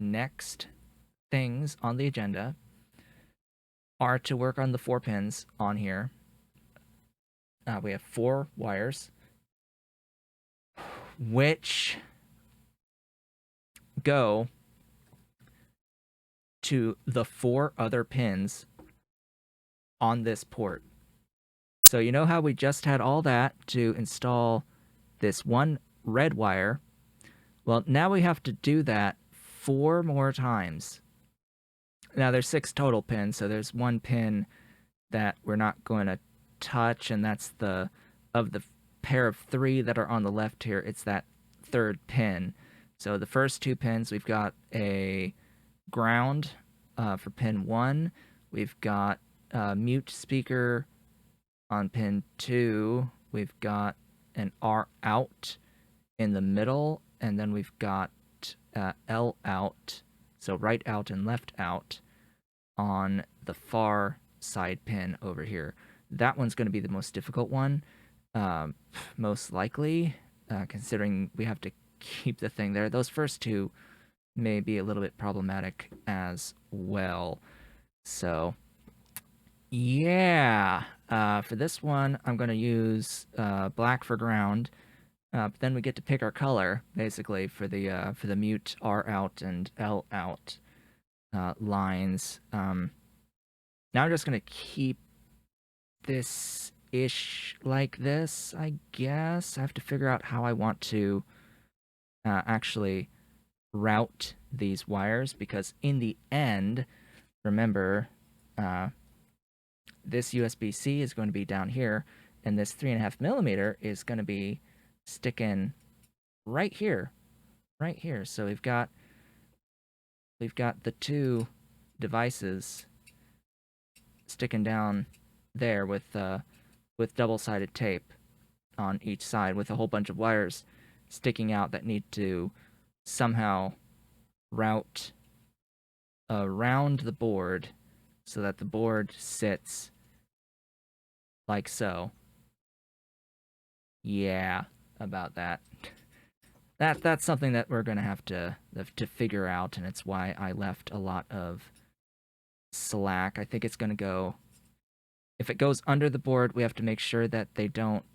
next things on the agenda are to work on the 4 pins on here. We have 4 wires, which go to the 4 other pins on this port. So you know how we just had all that to install this one red wire? Well, now we have to do that 4 more times. Now there's 6 total pins, so there's 1 pin that we're not going to touch, and that's of the pair of 3 that are on the left here, it's that 3rd pin. So the first 2 pins, we've got a ground for pin 1. We've got a mute speaker on pin 2. We've got an R out in the middle, and then we've got L out, so right out and left out on the far side pin over here. That one's going to be the most difficult one, most likely, considering we have to keep the thing there. Those first 2 may be a little bit problematic as well. So, yeah, for this one, I'm going to use black for ground. But then we get to pick our color, basically, for the mute R out and L out lines. Now I'm just going to keep this-ish like this, I guess. I have to figure out how I want to actually route these wires, because in the end, remember, this USB-C is going to be down here, and this 3.5mm is going to be sticking right here. So we've got the 2 devices sticking down there with double-sided tape on each side, with a whole bunch of wires sticking out that need to somehow route around the board so that the board sits like so. Yeah, about that. That's something that we're gonna have to figure out, and it's why I left a lot of slack. I think it's gonna go. If it goes under the board, we have to make sure that they don't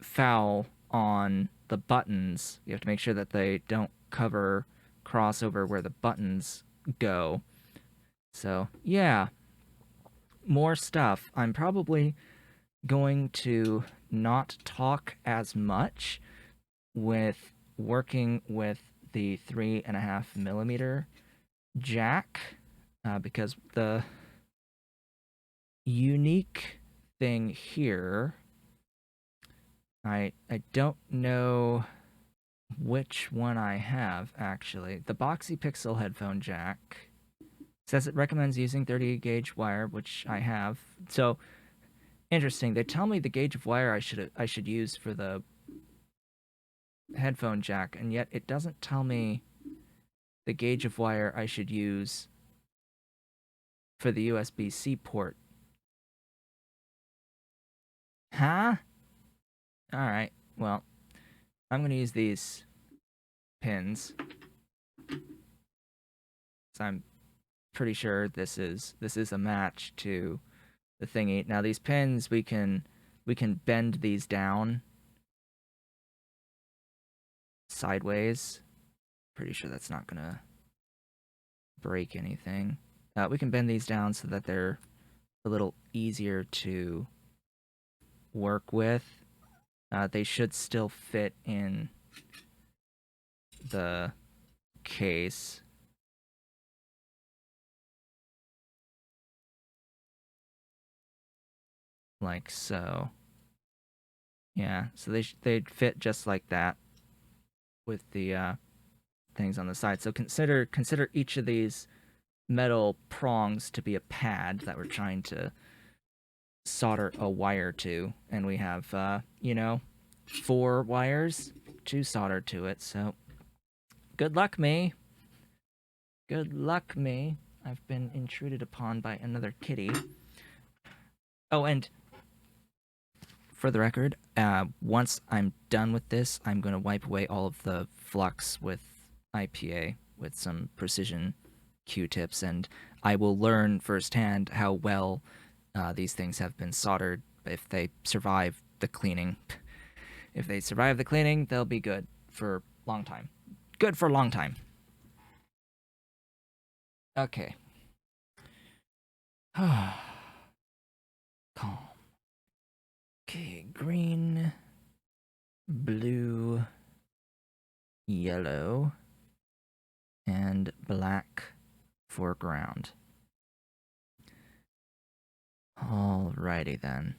foul on the buttons. You have to make sure that they don't cross over where the buttons go. So, yeah. More stuff. I'm probably going to not talk as much with working with the 3.5mm jack, because the unique thing here, I don't know which one I have, actually. The Boxy Pixel headphone jack says it recommends using 30 gauge wire, which I have. So, interesting. They tell me the gauge of wire I should use for the headphone jack, and yet it doesn't tell me the gauge of wire I should use for the USB-C port. Huh? Alright, well, I'm going to use these pins. So I'm pretty sure this is a match to the thingy. Now these pins, we can bend these down sideways. Pretty sure that's not going to break anything. We can bend these down so that they're a little easier to work with. They should still fit in the case. Like so. Yeah, so they'd fit just like that with the things on the side. So consider each of these metal prongs to be a pad that we're trying to solder a wire to, and we have 4 wires to solder to it. So good luck me. Good luck me. I've been intruded upon by another kitty. Oh, and for the record, once I'm done with this, I'm going to wipe away all of the flux with IPA with some precision Q-tips, and I will learn firsthand how well these things have been soldered if they survive the cleaning. If they survive the cleaning, they'll be good for a long time. Good for a long time. Okay. Calm. Okay, green, blue, yellow, and black foreground. Alrighty then.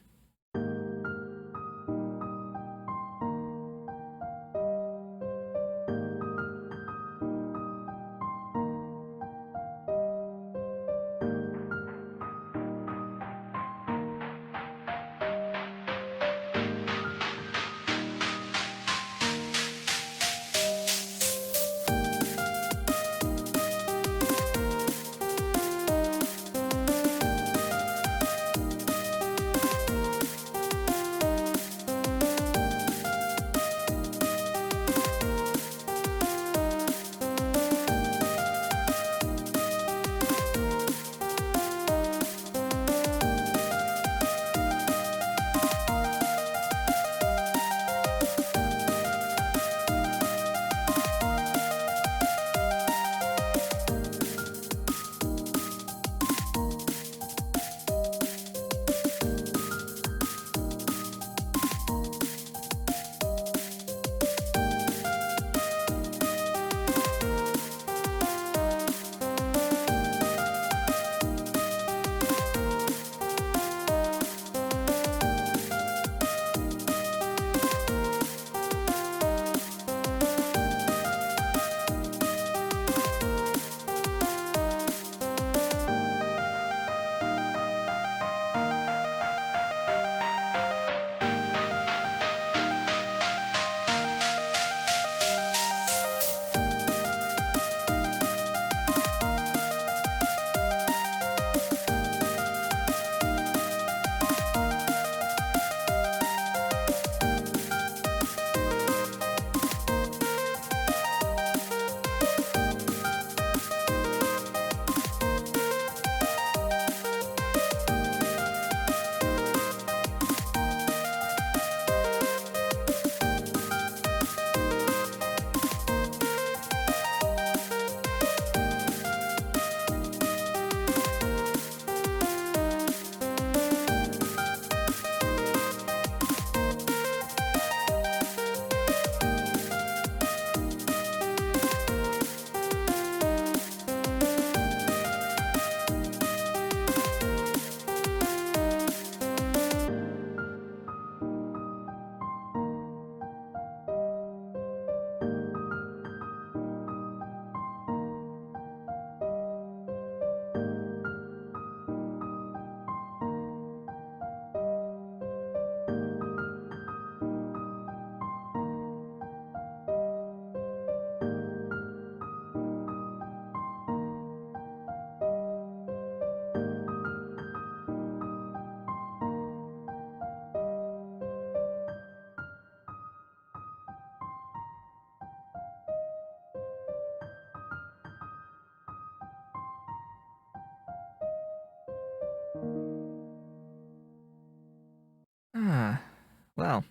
Well,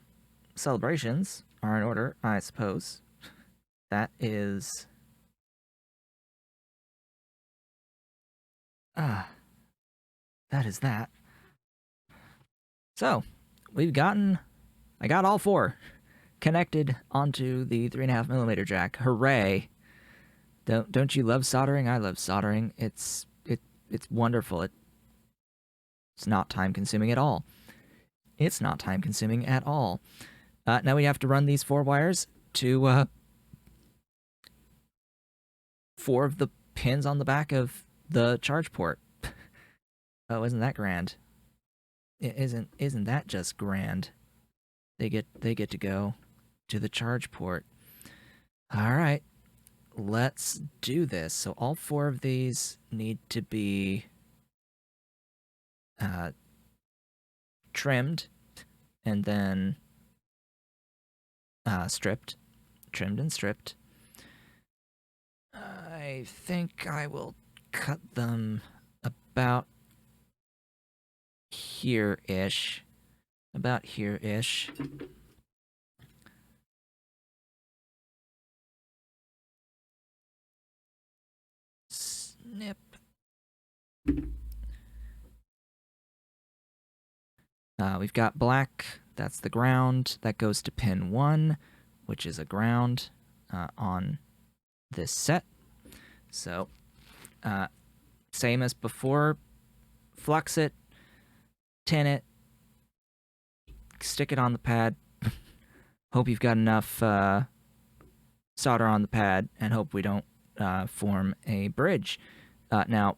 celebrations are in order, I suppose. That is. That is that. So, I got all four connected onto the 3.5mm jack. Hooray! Don't you love soldering? I love soldering. It's wonderful. It's not time consuming at all. It's not time consuming at all. Now we have to run these 4 wires to 4 of the pins on the back of the charge port. Oh, isn't that grand? Isn't that just grand? They get to go to the charge port. All right, let's do this. So all 4 of these need to be trimmed and then trimmed and stripped. I think I will cut them about here-ish. About here-ish. Snip. We've got black, that's the ground. That goes to pin 1, which is a ground on this set. So, same as before, flux it, tin it, stick it on the pad. Hope you've got enough solder on the pad, and hope we don't form a bridge. Now,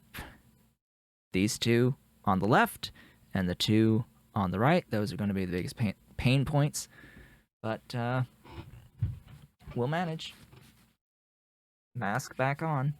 these two on the left and the two on the right, those are going to be the biggest pain points, but we'll manage. Mask back on.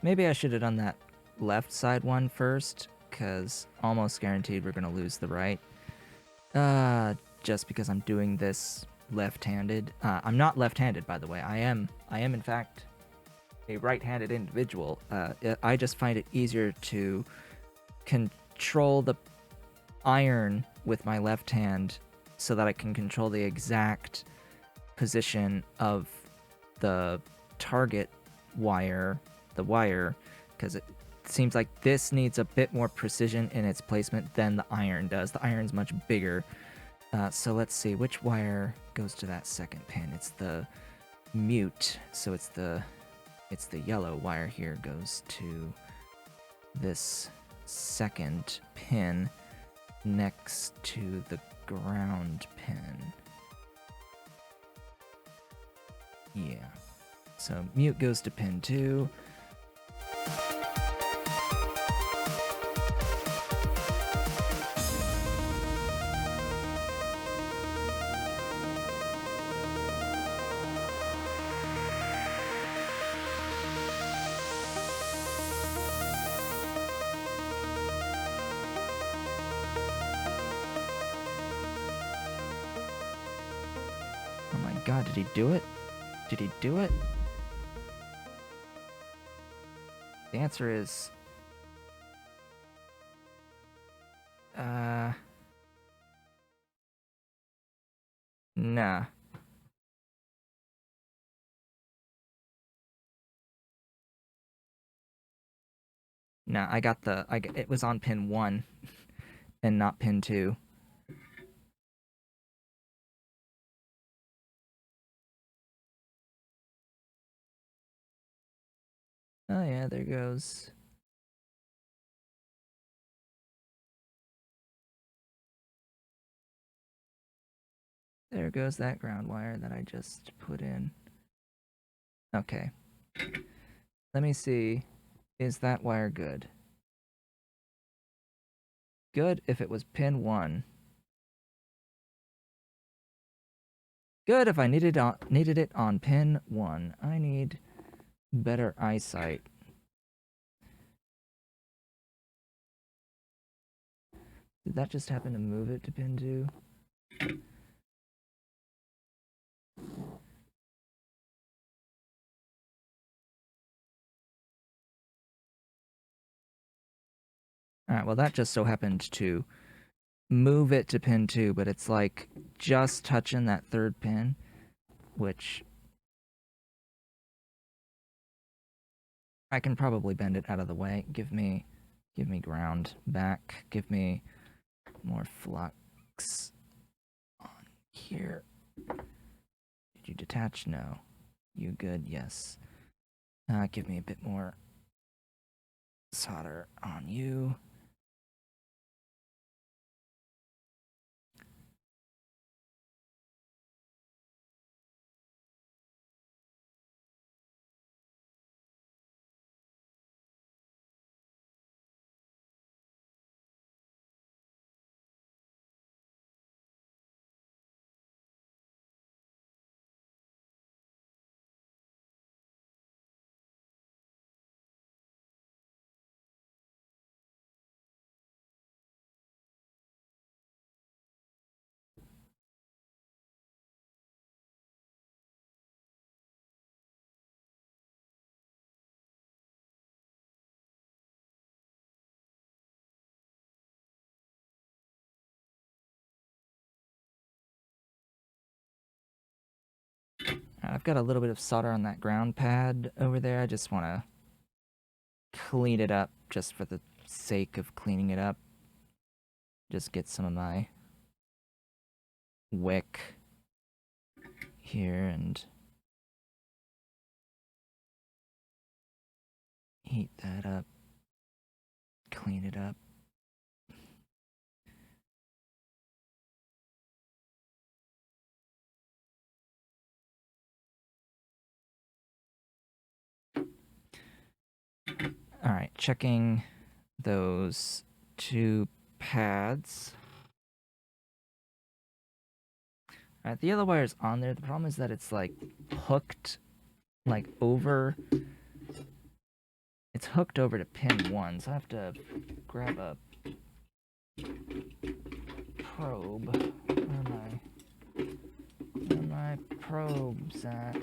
Maybe I should have done that left side one first, because almost guaranteed we're going to lose the right. Just because I'm doing this left-handed. I'm not left-handed, by the way. I am in fact a right-handed individual. I just find it easier to control the iron with my left hand so that I can control the exact position of the target wire, because it seems like this needs a bit more precision in its placement than the iron does. The iron's much bigger. So let's see, which wire goes to that second pin? It's the mute, so it's the yellow wire here goes to this second pin next to the ground pin. Yeah. So mute goes to pin 2. Oh my god, did he do it? Did he do it? The answer is... nah. Nah, it was on pin 1 and not pin 2. Oh yeah, there goes. There goes that ground wire that I just put in. Okay. Let me see. Is that wire good? Good if it was pin 1. Good if I needed it on pin 1. I need better eyesight. Did that just happen to move it to pin 2? Alright, well that just so happened to move it to pin 2, but it's like just touching that third pin, which I can probably bend it out of the way. Give me ground back. Give me more flux on here. Did you detach? No. You good? Yes. Give me a bit more solder on you. I've got a little bit of solder on that ground pad over there. I just want to clean it up just for the sake of cleaning it up. Just get some of my wick here and heat that up, clean it up. All right, checking those two pads. All right, the yellow wire is on there. The problem is that it's like hooked, like over. It's hooked over to pin 1, so I have to grab a probe. Where are my probes at?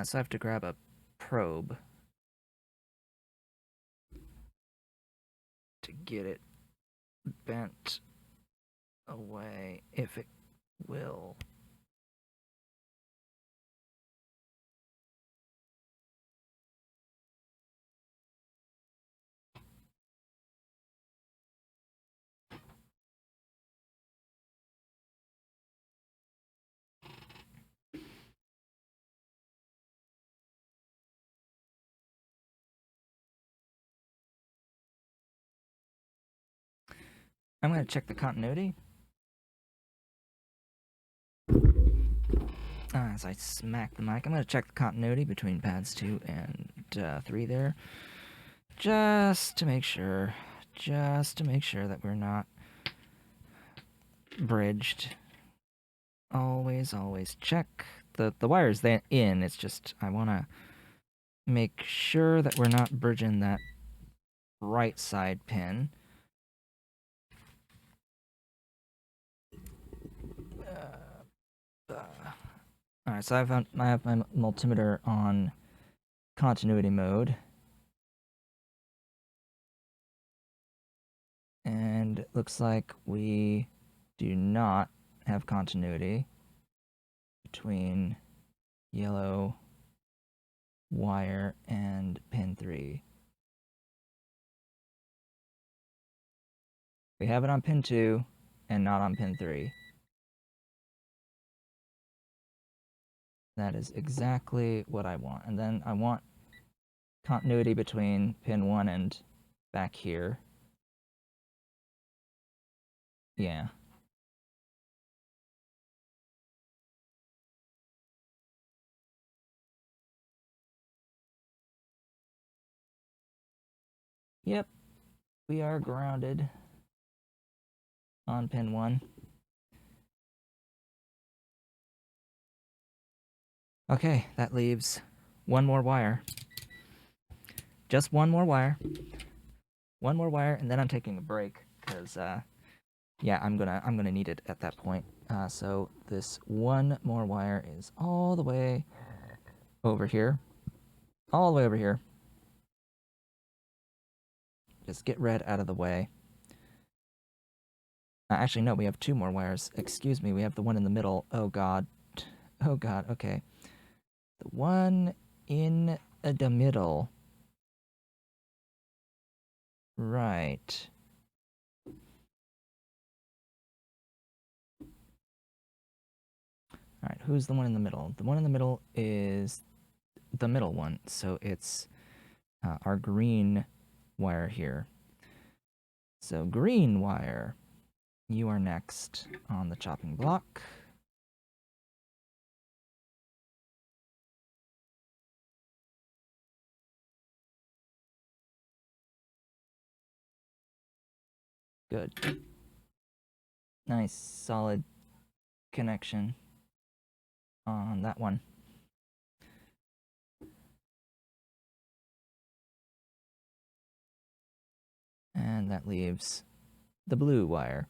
So I have to grab a probe to get it bent away, if it will. I'm going to check the continuity. As I smack the mic, I'm going to check the continuity between pads 2 and 3 there. Just to make sure that we're not bridged. Always check the wires in. It's just I want to make sure that we're not bridging that right side pin. Alright, so I have my multimeter on continuity mode. And it looks like we do not have continuity between yellow wire and pin 3. We have it on pin 2 and not on pin 3. That is exactly what I want. And then I want continuity between pin 1 and back here. Yeah. Yep. We are grounded on pin 1. Okay, that leaves one more wire. Just one more wire. One more wire, and then I'm taking a break because, yeah, I'm gonna need it at that point. So this one more wire is all the way over here. All the way over here. Just get red out of the way. Actually, no, we have 2 more wires. Excuse me, we have the one in the middle. Oh, God. Oh, God, okay. The one in the middle. Right. Alright, who's the one in the middle? The one in the middle is the middle one, so it's our green wire here. So green wire, you are next on the chopping block. Good. Nice, solid connection on that one. And that leaves the blue wire.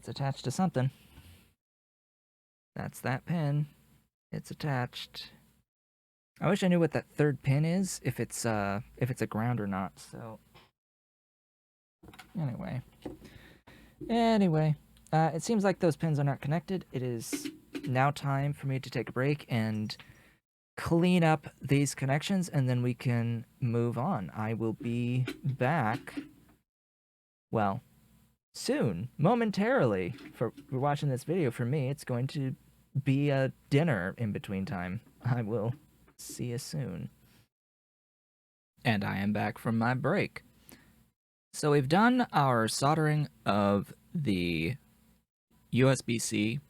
It's attached to something. That's that pin. It's attached. I wish I knew what that third pin is, if it's a ground or not. So anyway, it seems like those pins are not connected. It is now time for me to take a break and clean up these connections, and then we can move on. I will be back, well, soon, momentarily. For watching this video, for me, it's going to be a dinner in between time. I will see you soon. And I am back from my break. So we've done our soldering of the USB-C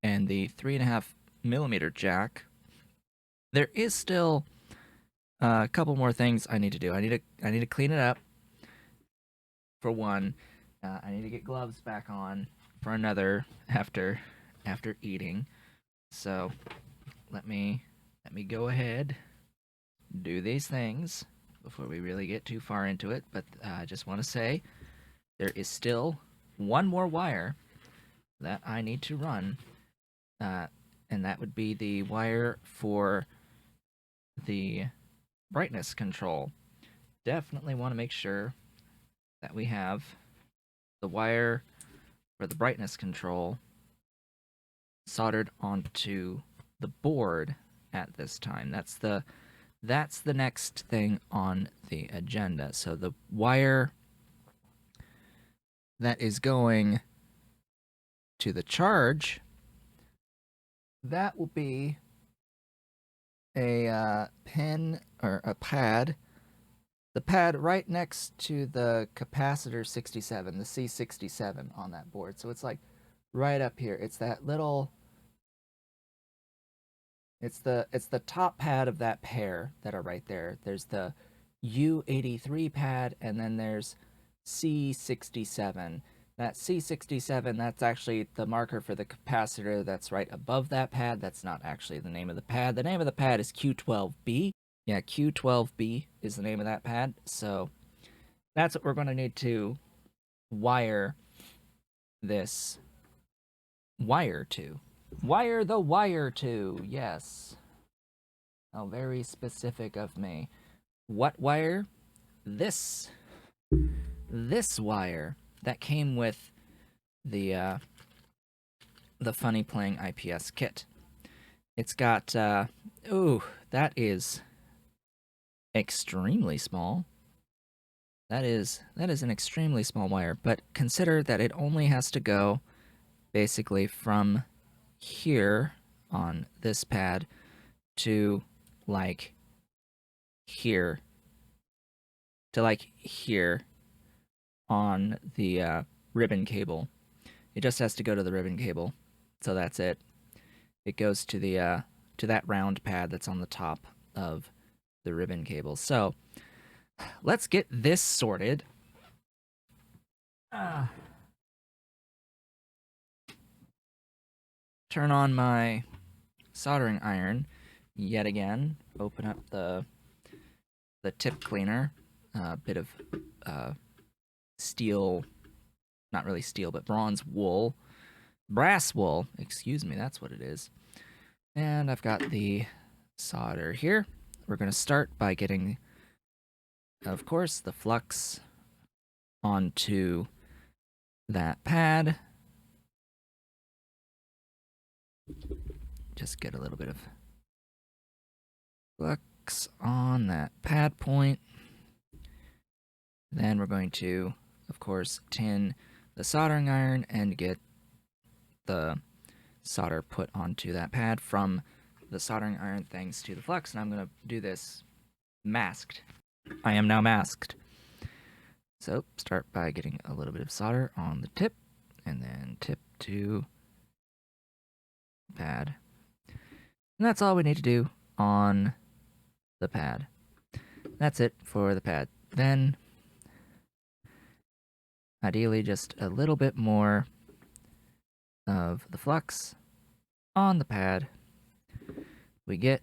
and the 3.5mm jack. There is still a couple more things I need to do. I need to clean it up. For one, I need to get gloves back on. For another, after eating. So let me go ahead, do these things before we really get too far into it. But I just want to say there is still one more wire that I need to run, and that would be the wire for the brightness control. Definitely want to make sure that we have the wire for the brightness control soldered onto the board at this time. That's the next thing on the agenda. So the wire that is going to the charge, that will be a pin or a pad. The pad right next to the capacitor 67, the C67 on that board. So it's like right up here. It's that little, it's the top pad of that pair that are right there. There's the U83 pad, and then there's C67. That C67, that's actually the marker for the capacitor that's right above that pad. That's not actually the name of the pad. The name of the pad is Q12B. Yeah, Q12B is the name of that pad. So that's what we're going to need to wire this wire to. Wire the wire to, yes. How very specific of me. What wire? This wire that came with the Funny Playing IPS kit. It's got, ooh, that is extremely small. That is an extremely small wire, but consider that it only has to go basically from here on this pad to like here on the ribbon cable. It just has to go to the ribbon cable. So that's it. It goes to the to that round pad that's on the top of the ribbon cable. So let's get this sorted. Turn on my soldering iron yet again. Open up the tip cleaner. A bit of steel, not really steel, but bronze wool. Brass wool, excuse me, that's what it is. And I've got the solder here. We're going to start by getting, of course, the flux onto that pad. Just get a little bit of flux on that pad point. Then we're going to, of course, tin the soldering iron and get the solder put onto that pad from the soldering iron thanks to the flux. And I'm going to do this masked. I am now masked. So start by getting a little bit of solder on the tip, and then tip to pad. And that's all we need to do on the pad. That's it for the pad. Then, ideally, just a little bit more of the flux on the pad. We get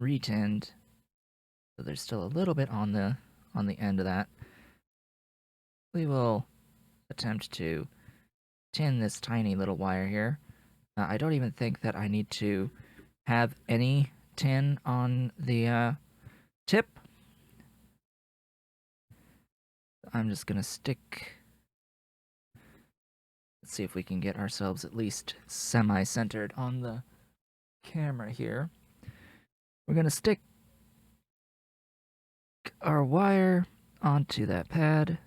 retinned, so there's still a little bit on the end of that. We will attempt to tin this tiny little wire here. I don't even think that I need to have any tin on the tip. I'm just gonna stick. Let's see if we can get ourselves at least semi-centered on the camera here. We're gonna stick our wire onto that pad.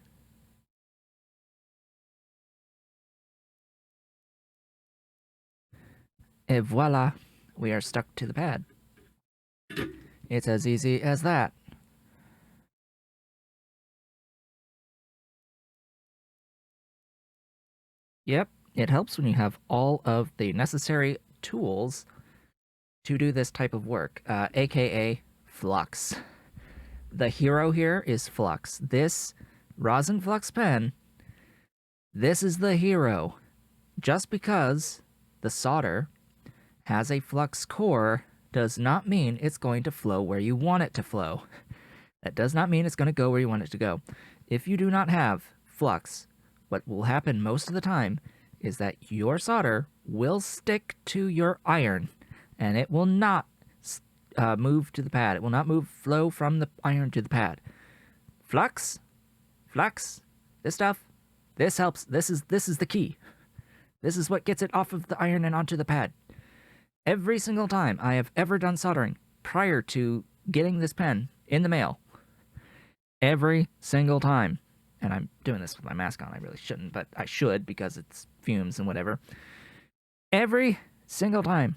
Et voila, we are stuck to the pad. It's as easy as that. Yep, it helps when you have all of the necessary tools to do this type of work, aka flux. The hero here is flux. This rosin flux pen, this is the hero. Just because the solder has a flux core does not mean it's going to flow where you want it to flow. That does not mean it's going to go where you want it to go. If you do not have flux, what will happen most of the time is that your solder will stick to your iron and it will not move to the pad. It will not flow from the iron to the pad. Flux, this stuff, this helps. This is the key. This is what gets it off of the iron and onto the pad. Every single time I have ever done soldering prior to getting this pen in the mail, every single time, and I'm doing this with my mask on, I really shouldn't, but I should because it's fumes and whatever. Every single time,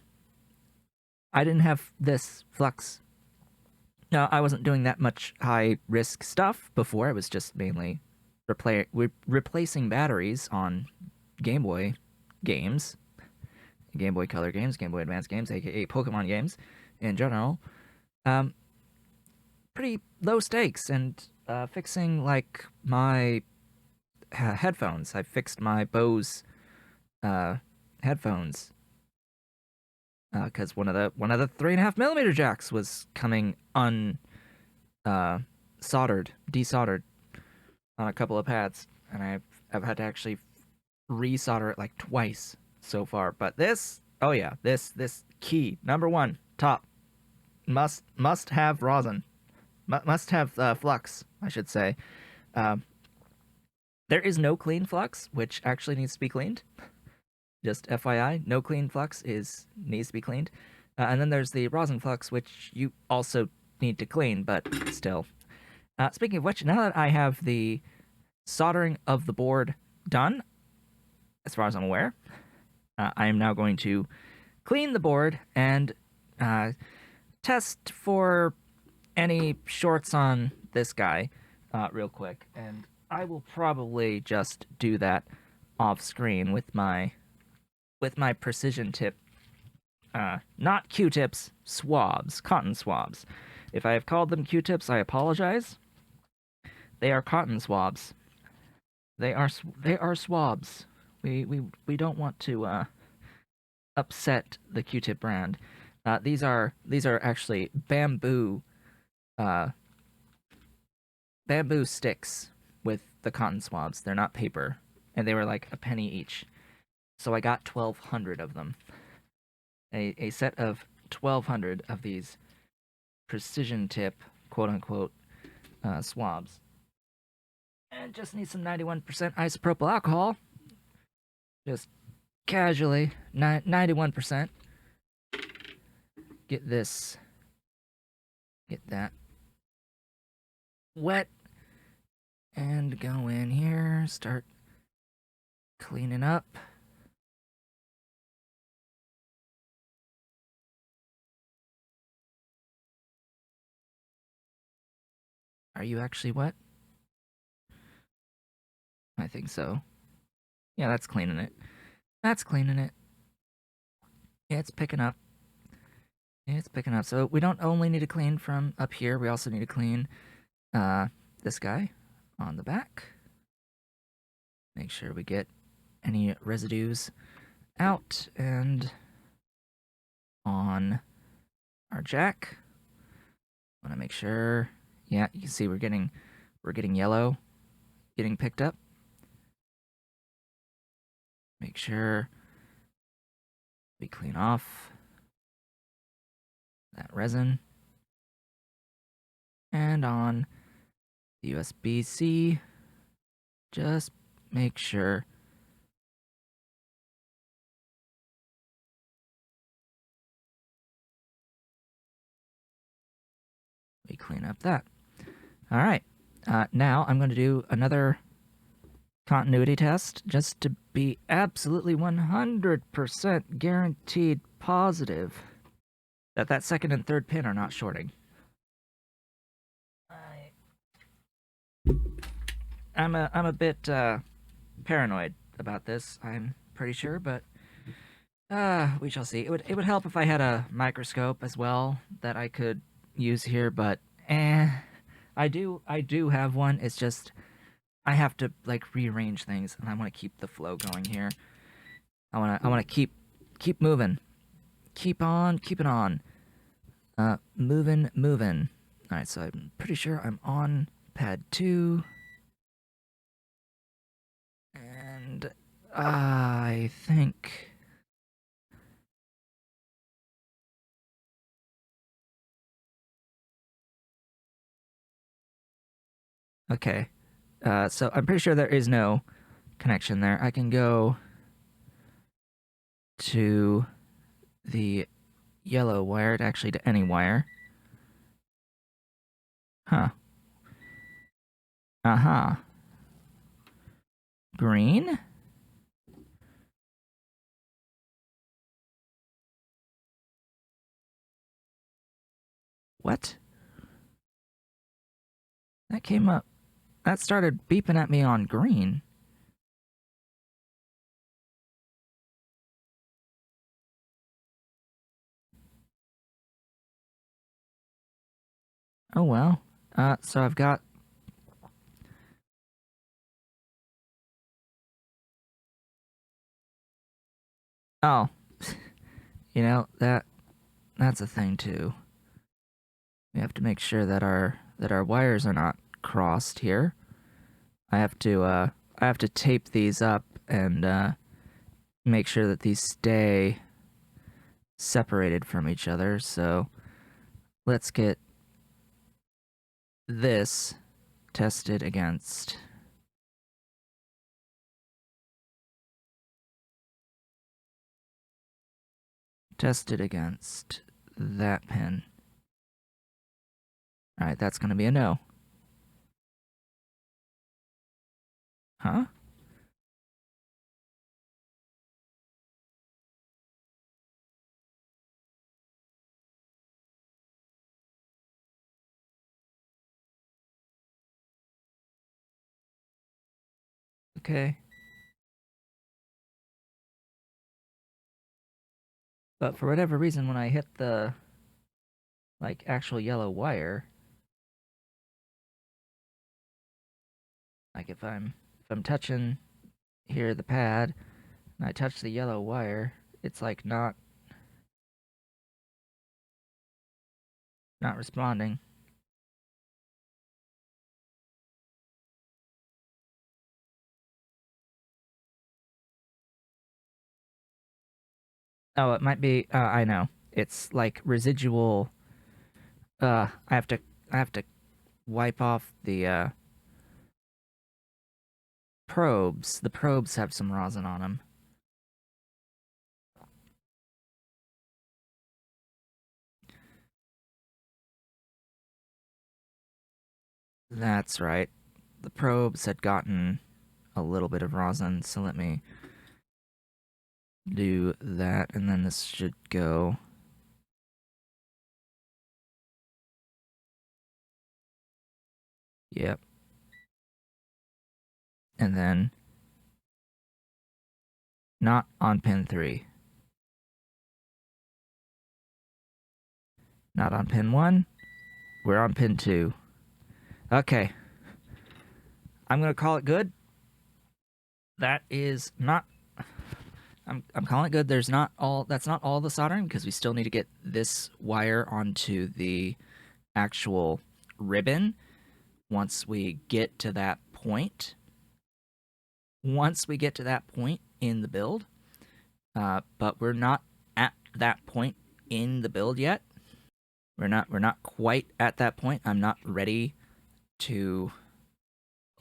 I didn't have this flux. Now, I wasn't doing that much high-risk stuff before. I was just mainly replacing batteries on Game Boy games, Game Boy Color games, Game Boy Advance games, aka Pokemon games in general. Pretty low stakes, and fixing like my headphones. I fixed my Bose headphones because one of the 3.5mm jacks was coming desoldered on a couple of pads, and I've had to actually resolder it like twice so far. But this, oh yeah, this key number one, top, must have rosin, must have flux, I should say. There is no clean flux, which actually needs to be cleaned. Just FYI, no clean flux needs to be cleaned. And then there's the rosin flux, which you also need to clean, but still. Speaking of which, now that I have the soldering of the board done, as far as I'm aware, I am now going to clean the board and test for any shorts on this guy real quick. And I will probably just do that off screen with my precision tip, not Q-tips, swabs, cotton swabs. If I have called them Q-tips, I apologize. They are cotton swabs. They are swabs. We don't want to upset the Q-tip brand. These are actually bamboo sticks with the cotton swabs. They're not paper, and they were like a penny each. So I got 1,200 of them. A set of 1,200 of these precision tip, quote-unquote, swabs. And just need some 91% isopropyl alcohol. Just casually, 91%. Get that wet. And go in here, start cleaning up. Are you actually wet? I think so. Yeah, that's cleaning it. That's cleaning it. Yeah, it's picking up. It's picking up. So we don't only need to clean from up here, we also need to clean this guy on the back. Make sure we get any residues out, and on our jack. Want to make sure. Yeah, you can see we're getting yellow getting picked up. Make sure we clean off that resin. And on the USB-C, just make sure we clean up that. All right, now I'm going to do another continuity test just to be absolutely 100% guaranteed positive that that second and third pin are not shorting. I'm a bit paranoid about this, I'm pretty sure, but we shall see. It would help if I had a microscope as well that I could use here, but I do have one. It's just I have to like rearrange things, and I want to keep the flow going here. I want to keep moving, keep it on, moving. All right, so I'm pretty sure I'm on pad 2, and I think. Okay, so I'm pretty sure there is no connection there. I can go to the yellow wire, actually to any wire. Huh. Uh-huh. Green? What? That came up. That started beeping at me on green. Oh well. So I've got. Oh, you know that's a thing too. We have to make sure that our wires are not crossed here. I have to tape these up and make sure that these stay separated from each other. So let's get this tested against that pin. All right, that's going to be a no. Huh? Okay. But for whatever reason, when I hit the like actual yellow wire, like if I'm touching here the pad and I touch the yellow wire, it's like not responding. Oh, it might be. I know. It's like residual. I have to wipe off the probes. The probes have some rosin on them. That's right. The probes had gotten a little bit of rosin, so let me do that, and then this should go. Yep. And then not on pin 3. Not on pin 1. We're on pin 2. Okay. I'm going to call it good. That is not. I'm calling it good. That's not all the soldering, because we still need to get this wire onto the actual ribbon. Once we get to that point, once we get to that point in the build, but we're not at that point in the build yet. We're not quite at that point. I'm not ready to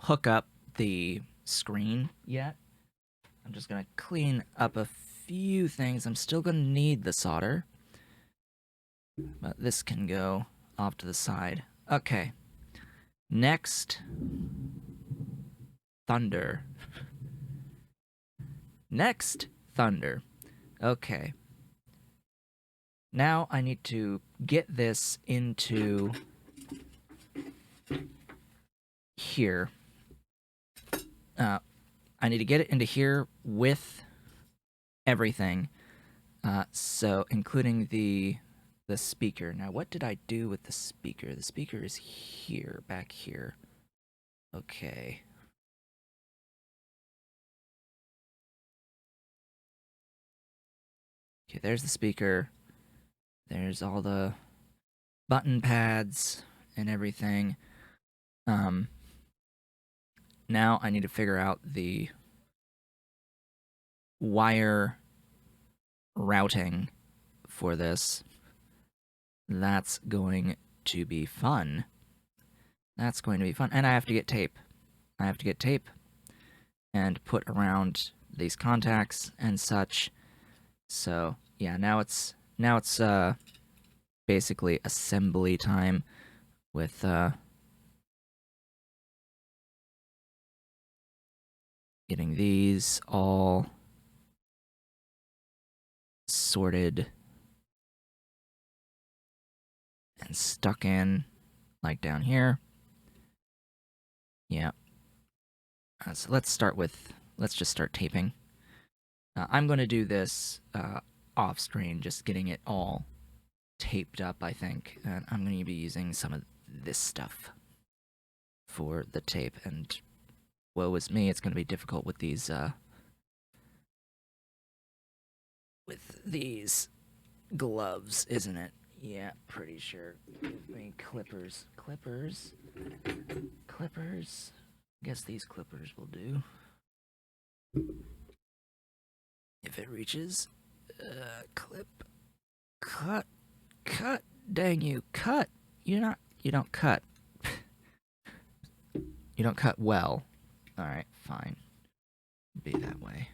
hook up the screen yet. I'm just gonna clean up a few things. I'm still gonna need the solder, but this can go off to the side. Okay. Next, thunder. Next, thunder. Okay. Now I need to get this into here. I need to get it into here with everything. So including the speaker. Now, what did I do with the speaker? The speaker is here, back here. Okay. Okay, there's the speaker. There's all the button pads and everything. Now I need to figure out the wire routing for this. That's going to be fun. That's going to be fun. And I have to get tape. I have to get tape and put around these contacts and such. So, yeah, now it's basically assembly time with getting these all sorted and stuck in, like down here. Yeah. So let's just start taping. I'm going to do this off screen, just getting it all taped up, I think. And I'm going to be using some of this stuff for the tape, and woe is me, it's going to be difficult with these gloves, isn't it? Yeah, pretty sure. Give me clippers. Clippers. Guess these clippers will do. If it reaches. Clip. Cut. Dang you. Cut. You don't cut. You don't cut well. Alright, fine. Be that way.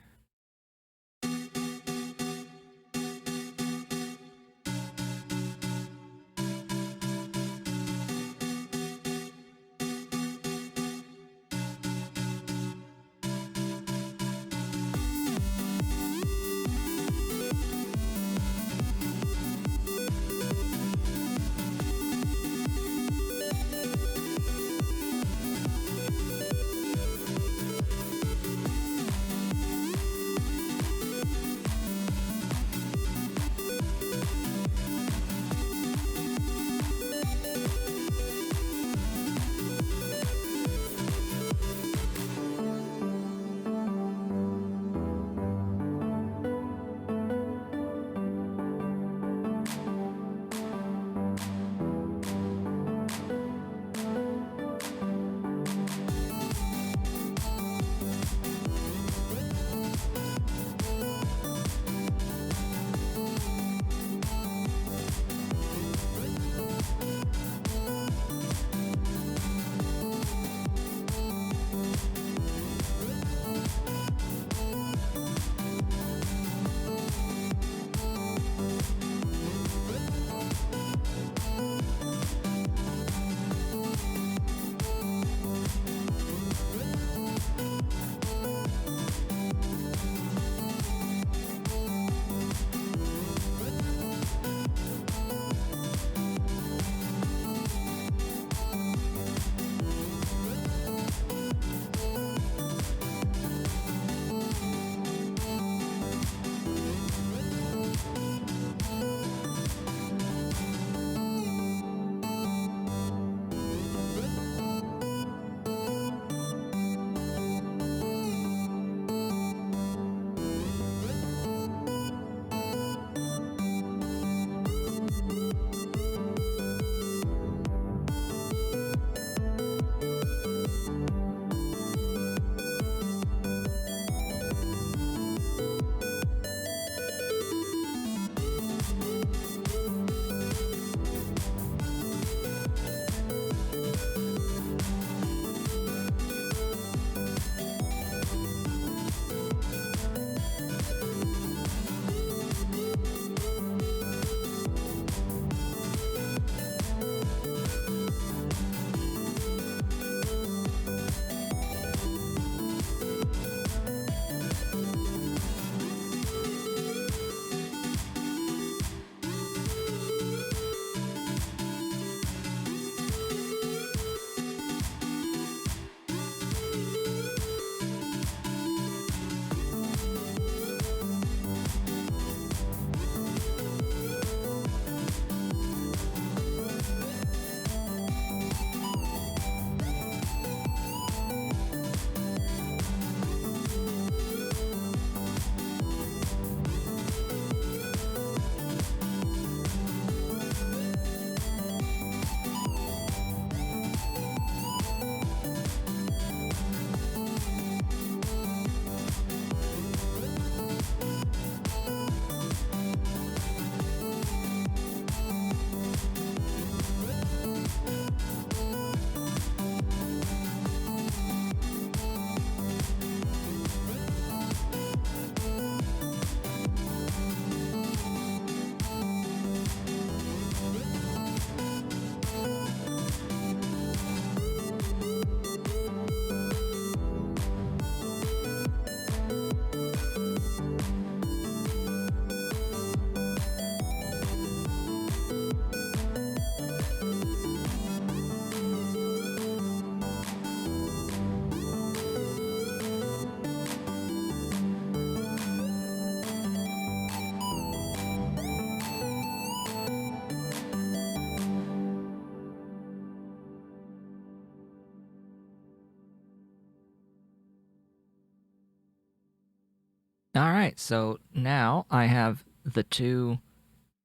All right, so now I have the two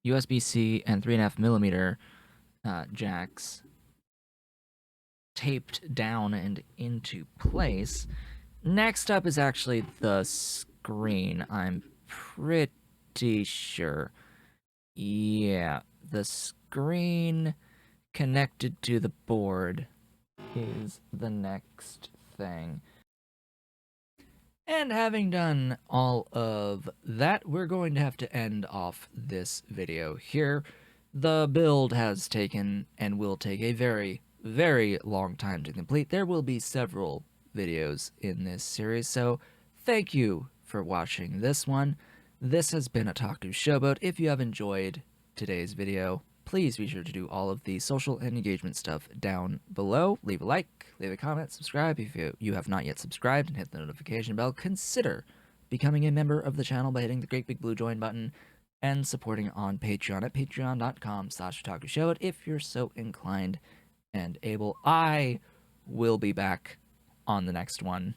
USB-C and 3.5 millimeter jacks taped down and into place. Next up is actually the screen, I'm pretty sure. Yeah, the screen connected to the board is the next thing. And having done all of that, we're going to have to end off this video here. The build has taken and will take a very, very long time to complete. There will be several videos in this series, so thank you for watching this one. This has been Otaku Showboat. If you have enjoyed today's video, please be sure to do all of the social and engagement stuff down below. Leave a like, leave a comment, subscribe if you have not yet subscribed, and hit the notification bell. Consider becoming a member of the channel by hitting the great big blue join button and supporting on Patreon at patreon.com/otakushowboat if you're so inclined and able. I will be back on the next one.